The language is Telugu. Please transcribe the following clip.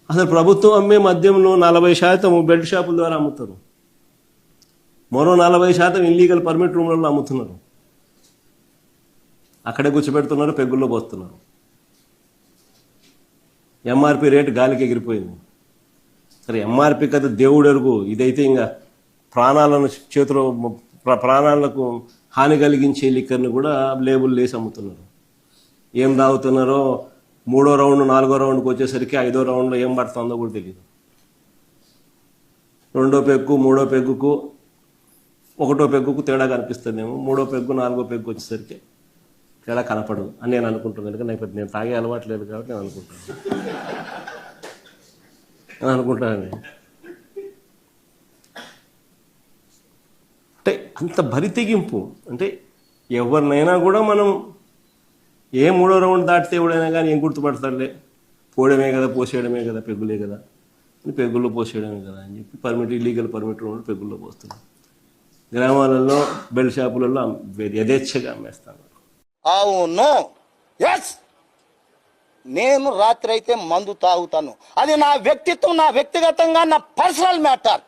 అసలు ప్రభుత్వం అమ్మే మద్యంలో 40% బెల్ట్ షాపుల ద్వారా అమ్ముతారు. మరో 40% ఇల్లీగల్ పర్మిట్ రూమ్లలో అమ్ముతున్నారు. అక్కడే కూర్చోబెడుతున్నారు, పెగ్గుల్లో పోస్తున్నారు. ఎంఆర్పి రేటు గాలికి ఎగిరిపోయింది. సరే ఎంఆర్పి కదా దేవుడు ఎరుగు, ఇదైతే ఇంకా ప్రాణాలను చేతిలో ప్రాణాలకు హాని కలిగించే లిక్కర్ని కూడా లేబుల్ వేసి అమ్ముతున్నారు. ఏం తాగుతున్నారో 3వ రౌండ్ 4వ రౌండ్కి వచ్చేసరికి 5వ రౌండ్లో ఏం పడుతుందో కూడా తెలియదు. 2వ పెగ్గు 3వ పెగ్గుకు 1వ పెగ్గుకు తేడా కనిపిస్తుందేమో, 3వ పెగ్గు 4వ పెగ్గు వచ్చేసరికి తేడా కనపడదు అని నేను అనుకుంటున్నాను. ఎందుకంటే నేను తాగే అలవాటు లేదు కాబట్టి నేను అనుకుంటాను. అంటే అంత బరి తెగింపు. అంటే ఎవరినైనా కూడా మనం 3వ రౌండ్ దాటితే ఎవడైనా కానీ ఏం గుర్తుపడతారులే, పోవడమే కదా, పోసేయడమే కదా, పెగ్గులే కదా అని పెగ్గుల్లో పోసేయడమే కదా అని చెప్పి ఇల్లీగల్ పర్మిట్ రూమ్లో పెగ్గుల్లో పోస్తున్నాం. గ్రామాలలో బెల్ట్ షాపులలో యథేచ్ఛగా అమ్మేస్తాను. అవును, ఎస్, నేను రాత్రి అయితే మందు తాగుతాను. అది నా వ్యక్తిత్వం, నా వ్యక్తిగతంగా, నా పర్సనల్ మ్యాటర్.